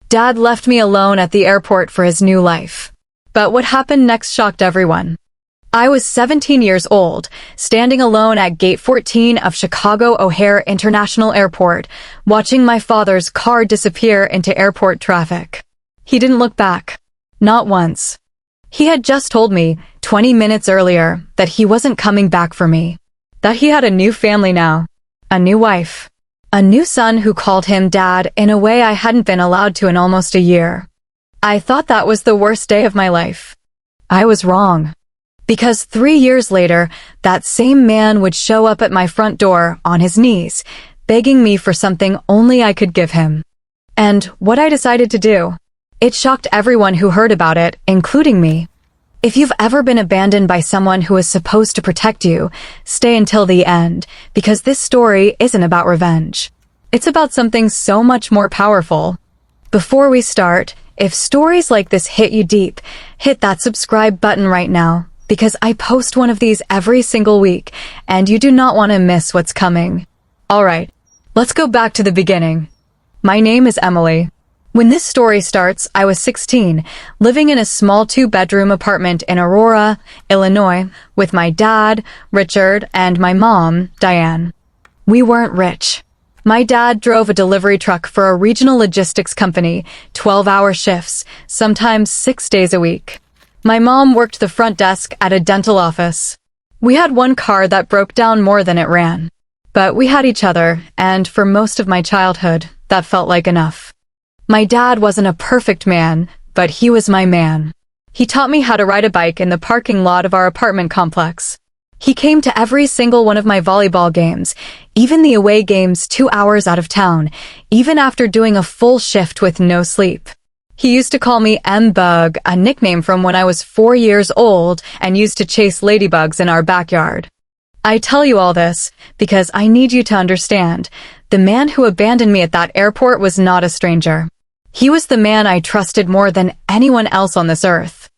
Dad left me alone at the airport for his new life. But what happened next shocked everyone. I was 17 years old, standing alone at Gate 14 of Chicago O'Hare International Airport, watching my father's car disappear into airport traffic. He didn't look back. Not once. He had just told me, 20 minutes earlier, that he wasn't coming back for me. That he had a new family now. A new wife. A new son who called him Dad in a way I hadn't been allowed to in almost a year. I thought that was the worst day of my life. I was wrong. Because 3 years later, that same man would show up at my front door on his knees, begging me for something only I could give him. And what I decided to do. It shocked everyone who heard about it, including me. If you've ever been abandoned by someone who is supposed to protect you, stay until the end, because this story isn't about revenge. It's about something so much more powerful. Before we start, if stories like this hit you deep, hit that subscribe button right now, because I post one of these every single week, and you do not want to miss what's coming. Alright, let's go back to the beginning. My name is Emily. When this story starts, I was 16, living in a small 2-bedroom apartment in Aurora, Illinois, with my dad, Richard, and my mom, Diane. We weren't rich. My dad drove a delivery truck for a regional logistics company, 12-hour shifts, sometimes 6 days a week. My mom worked the front desk at a dental office. We had one car that broke down more than it ran. But we had each other, and for most of my childhood, that felt like enough. My dad wasn't a perfect man, but he was my man. He taught me how to ride a bike in the parking lot of our apartment complex. He came to every single one of my volleyball games, even the away games 2 hours out of town, even after doing a full shift with no sleep. He used to call me M-Bug, a nickname from when I was 4 years old and used to chase ladybugs in our backyard. I tell you all this because I need you to understand, the man who abandoned me at that airport was not a stranger. He was the man I trusted more than anyone else on this earth.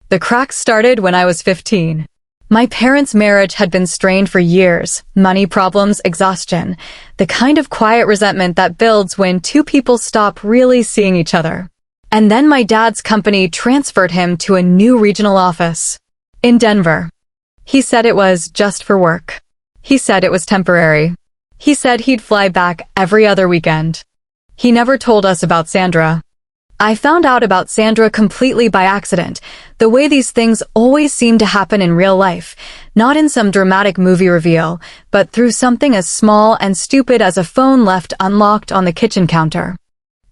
The cracks started when I was 15. My parents' marriage had been strained for years, money problems, exhaustion, the kind of quiet resentment that builds when two people stop really seeing each other. And then my dad's company transferred him to a new regional office in Denver. He said it was just for work. He said it was temporary. He said he'd fly back every other weekend. He never told us about Sandra. I found out about Sandra completely by accident, the way these things always seem to happen in real life, not in some dramatic movie reveal, but through something as small and stupid as a phone left unlocked on the kitchen counter.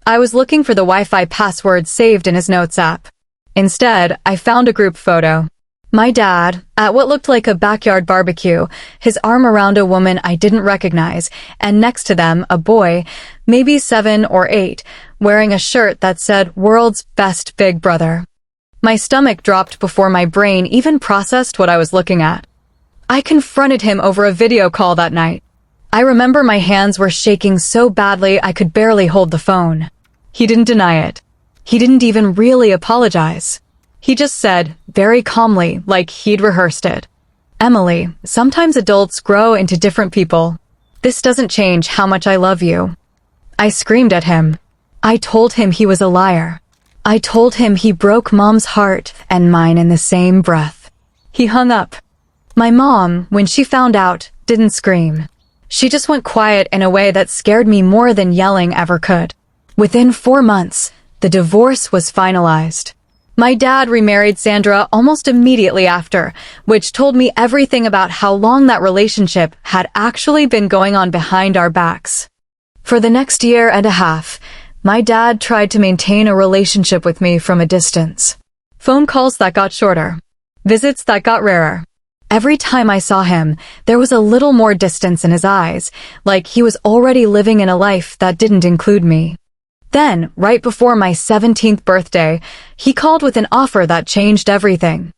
I was looking for the Wi-Fi password saved in his notes app. Instead, I found a group photo. My dad, at what looked like a backyard barbecue, his arm around a woman I didn't recognize, and next to them, a boy, maybe 7 or 8, wearing a shirt that said "World's Best Big Brother." My stomach dropped before my brain even processed what I was looking at. I confronted him over a video call that night. I remember my hands were shaking so badly I could barely hold the phone. He didn't deny it. He didn't even really apologize. He just said, very calmly, like he'd rehearsed it, "Emily, sometimes adults grow into different people. This doesn't change how much I love you." I screamed at him. I told him he was a liar. I told him he broke Mom's heart and mine in the same breath. He hung up. My mom, when she found out, didn't scream. She just went quiet in a way that scared me more than yelling ever could. Within 4 months, the divorce was finalized. My dad remarried Sandra almost immediately after, which told me everything about how long that relationship had actually been going on behind our backs. For the next year and a half, my dad tried to maintain a relationship with me from a distance. Phone calls that got shorter. Visits that got rarer. Every time I saw him, there was a little more distance in his eyes, like he was already living in a life that didn't include me. Then, right before my 17th birthday, he called with an offer that changed everything.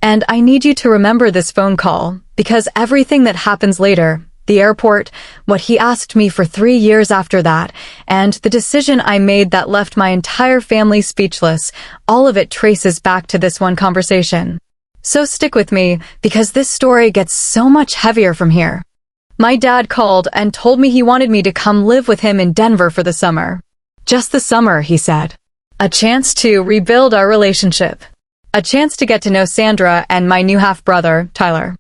And I need you to remember this phone call, because everything that happens later, the airport, what he asked me for 3 years after that, and the decision I made that left my entire family speechless, all of it traces back to this one conversation. So stick with me, because this story gets so much heavier from here. My dad called and told me he wanted me to come live with him in Denver for the summer. Just the summer, he said. A chance to rebuild our relationship. A chance to get to know Sandra and my new half-brother, Tyler.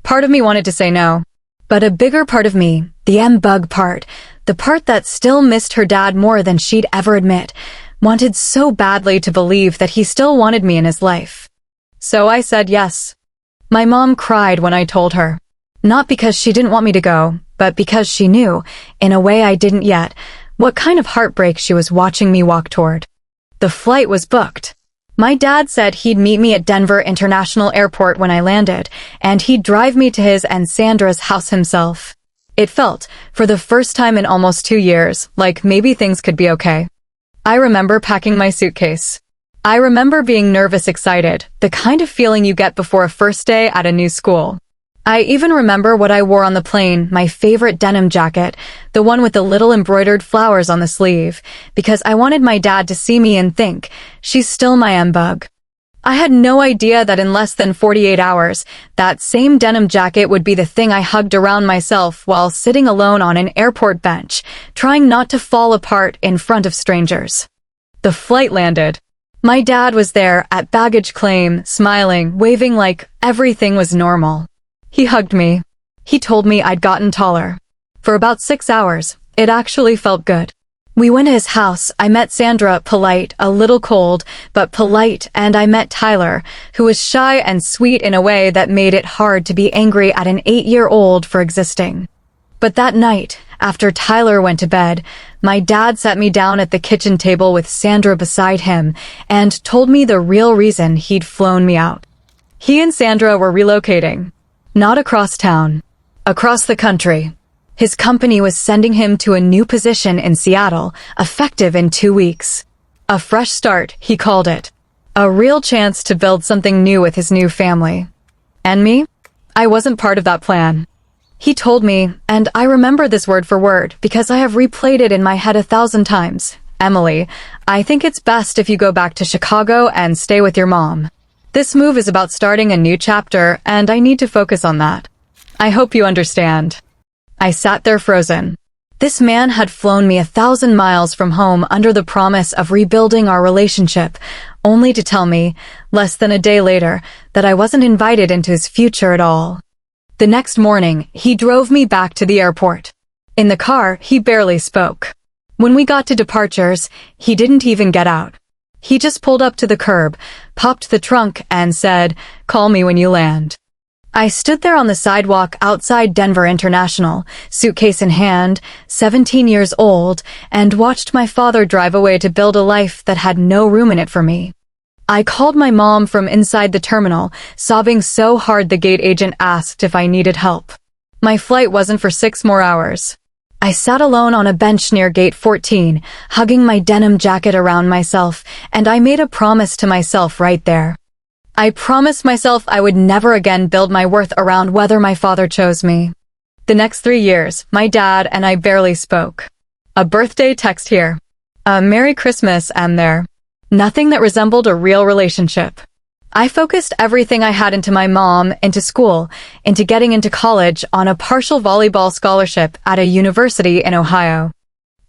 Part of me wanted to say no. But a bigger part of me, the M-bug part, the part that still missed her dad more than she'd ever admit, wanted so badly to believe that he still wanted me in his life. So I said yes. My mom cried when I told her. Not because she didn't want me to go, but because she knew, in a way I didn't yet, what kind of heartbreak she was watching me walk toward. The flight was booked. My dad said he'd meet me at Denver International Airport when I landed, and he'd drive me to his and Sandra's house himself. It felt, for the first time in almost 2 years, like maybe things could be okay. I remember packing my suitcase. I remember being nervous excited, the kind of feeling you get before a first day at a new school. I even remember what I wore on the plane, my favorite denim jacket, the one with the little embroidered flowers on the sleeve, because I wanted my dad to see me and think, she's still my M-bug. I had no idea that in less than 48 hours, that same denim jacket would be the thing I hugged around myself while sitting alone on an airport bench, trying not to fall apart in front of strangers. The flight landed. My dad was there at baggage claim, smiling, waving like everything was normal. He hugged me. He told me I'd gotten taller. For about 6 hours, it actually felt good. We went to his house. I met Sandra, polite, a little cold, but polite, and I met Tyler, who was shy and sweet in a way that made it hard to be angry at an 8-year-old for existing. But that night, after Tyler went to bed, my dad sat me down at the kitchen table with Sandra beside him and told me the real reason he'd flown me out. He and Sandra were relocating. Not across town. Across the country. His company was sending him to a new position in Seattle, effective in 2 weeks. A fresh start, he called it. A real chance to build something new with his new family. And me? I wasn't part of that plan. He told me, and I remember this word for word because I have replayed it in my head 1,000 times. Emily, I think it's best if you go back to Chicago and stay with your mom. This move is about starting a new chapter, and I need to focus on that. I hope you understand. I sat there frozen. This man had flown me 1,000 miles from home under the promise of rebuilding our relationship, only to tell me, less than a day later, that I wasn't invited into his future at all. The next morning, he drove me back to the airport. In the car, he barely spoke. When we got to departures, he didn't even get out. He just pulled up to the curb, popped the trunk, and said, "Call me when you land." I stood there on the sidewalk outside Denver International, suitcase in hand, 17 years old, and watched my father drive away to build a life that had no room in it for me. I called my mom from inside the terminal, sobbing so hard the gate agent asked if I needed help. My flight wasn't for 6 more hours. I sat alone on a bench near gate 14, hugging my denim jacket around myself, and I made a promise to myself right there. I promised myself I would never again build my worth around whether my father chose me. The next 3 years, my dad and I barely spoke. A birthday text here. A Merry Christmas and there. Nothing that resembled a real relationship. I focused everything I had into my mom, into school, into getting into college on a partial volleyball scholarship at a university in Ohio.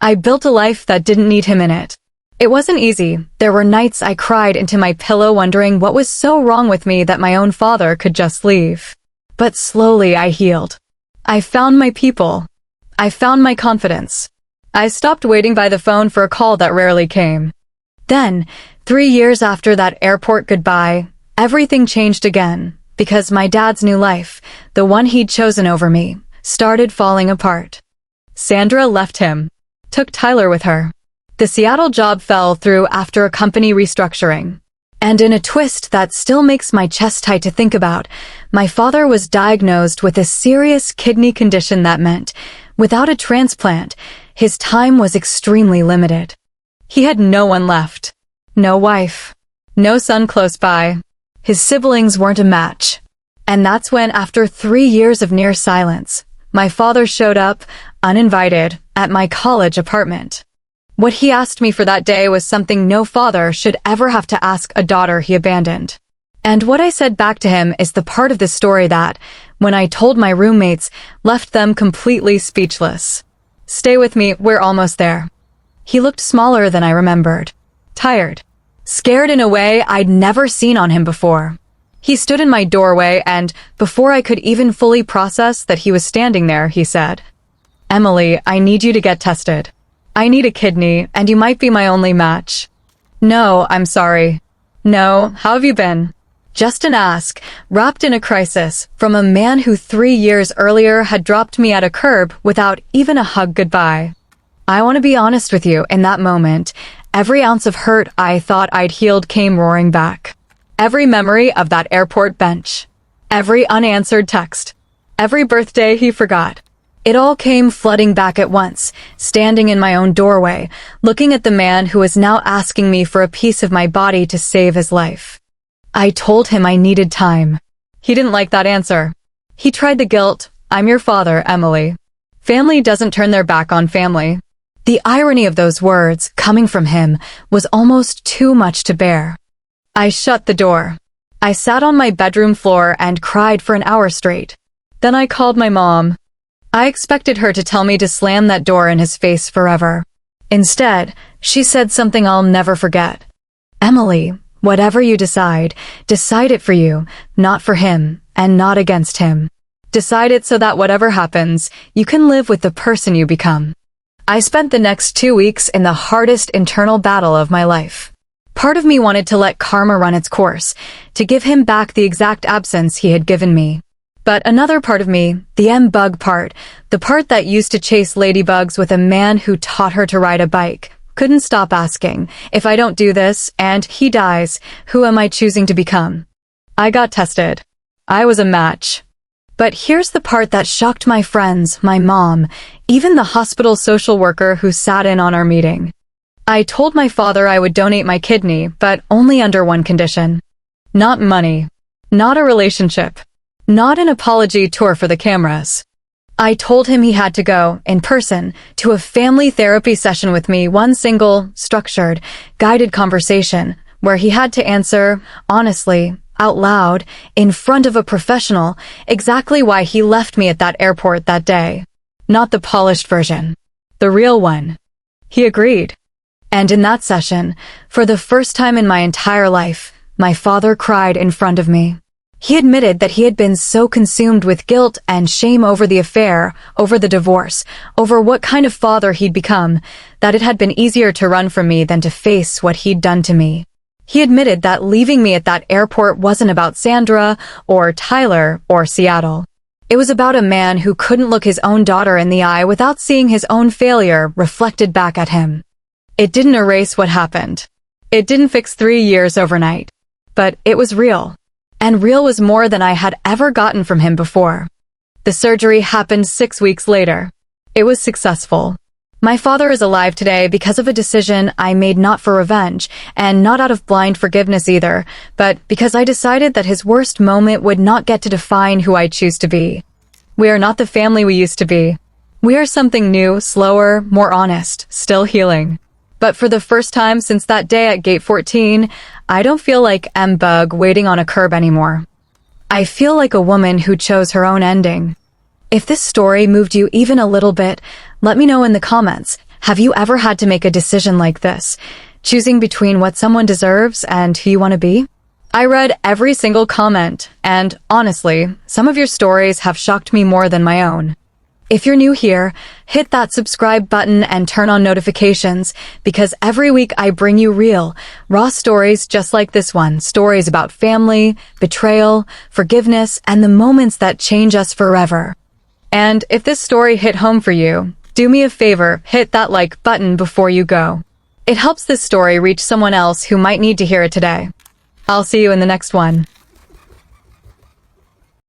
I built a life that didn't need him in it. It wasn't easy. There were nights I cried into my pillow wondering what was so wrong with me that my own father could just leave. But slowly I healed. I found my people. I found my confidence. I stopped waiting by the phone for a call that rarely came. Then, 3 years after that airport goodbye, everything changed again, because my dad's new life, the one he'd chosen over me, started falling apart. Sandra left him. Took Tyler with her. The Seattle job fell through after a company restructuring. And in a twist that still makes my chest tight to think about, my father was diagnosed with a serious kidney condition that meant, without a transplant, his time was extremely limited. He had no one left. No wife. No son close by. His siblings weren't a match. And that's when, after 3 years of near silence, my father showed up, uninvited, at my college apartment. What he asked me for that day was something no father should ever have to ask a daughter he abandoned. And what I said back to him is the part of the story that, when I told my roommates, left them completely speechless. Stay with me, we're almost there. He looked smaller than I remembered. tired, scared in a way I'd never seen on him before. He stood in my doorway and, before I could even fully process that he was standing there, he said, "Emily, I need you to get tested. I need a kidney, and you might be my only match." "No, I'm sorry." "No, how have you been?" Just an ask, wrapped in a crisis, from a man who 3 years earlier had dropped me at a curb without even a hug goodbye. I want to be honest with you, in that moment, every ounce of hurt I thought I'd healed came roaring back. Every memory of that airport bench. Every unanswered text. Every birthday he forgot. It all came flooding back at once, standing in my own doorway, looking at the man who was now asking me for a piece of my body to save his life. I told him I needed time. He didn't like that answer. He tried the guilt. "I'm your father, Emily. Family doesn't turn their back on family." The irony of those words, coming from him, was almost too much to bear. I shut the door. I sat on my bedroom floor and cried for an hour straight. Then I called my mom. I expected her to tell me to slam that door in his face forever. Instead, she said something I'll never forget. "Emily, whatever you decide it for you, not for him, and not against him. Decide it so that whatever happens, you can live with the person you become." I spent the next 2 weeks in the hardest internal battle of my life. Part of me wanted to let karma run its course, to give him back the exact absence he had given me. But another part of me, the M-bug part, the part that used to chase ladybugs with a man who taught her to ride a bike, couldn't stop asking, if I don't do this, and he dies, who am I choosing to become? I got tested. I was a match. But here's the part that shocked my friends, my mom, even the hospital social worker who sat in on our meeting. I told my father I would donate my kidney, but only under one condition. Not money. Not a relationship. Not an apology tour for the cameras. I told him he had to go, in person, to a family therapy session with me, one single, structured, guided conversation, where he had to answer, honestly, out loud, in front of a professional, exactly why he left me at that airport that day. Not the polished version. The real one. He agreed. And in that session, for the first time in my entire life, my father cried in front of me. He admitted that he had been so consumed with guilt and shame over the affair, over the divorce, over what kind of father he'd become, that it had been easier to run from me than to face what he'd done to me. He admitted that leaving me at that airport wasn't about Sandra, or Tyler, or Seattle. It was about a man who couldn't look his own daughter in the eye without seeing his own failure reflected back at him. It didn't erase what happened. It didn't fix 3 years overnight. But it was real. And real was more than I had ever gotten from him before. The surgery happened 6 weeks later. It was successful. My father is alive today because of a decision I made, not for revenge, and not out of blind forgiveness either, but because I decided that his worst moment would not get to define who I choose to be. We are not the family we used to be. We are something new, slower, more honest, still healing. But for the first time since that day at Gate 14, I don't feel like M-Bug waiting on a curb anymore. I feel like a woman who chose her own ending. If this story moved you even a little bit, let me know in the comments. Have you ever had to make a decision like this, choosing between what someone deserves and who you want to be? I read every single comment, and honestly, some of your stories have shocked me more than my own. If you're new here, hit that subscribe button and turn on notifications, because every week I bring you real, raw stories just like this one, stories about family, betrayal, forgiveness, and the moments that change us forever. And if this story hit home for you, do me a favor, hit that like button before you go. It helps this story reach someone else who might need to hear it today. I'll see you in the next one.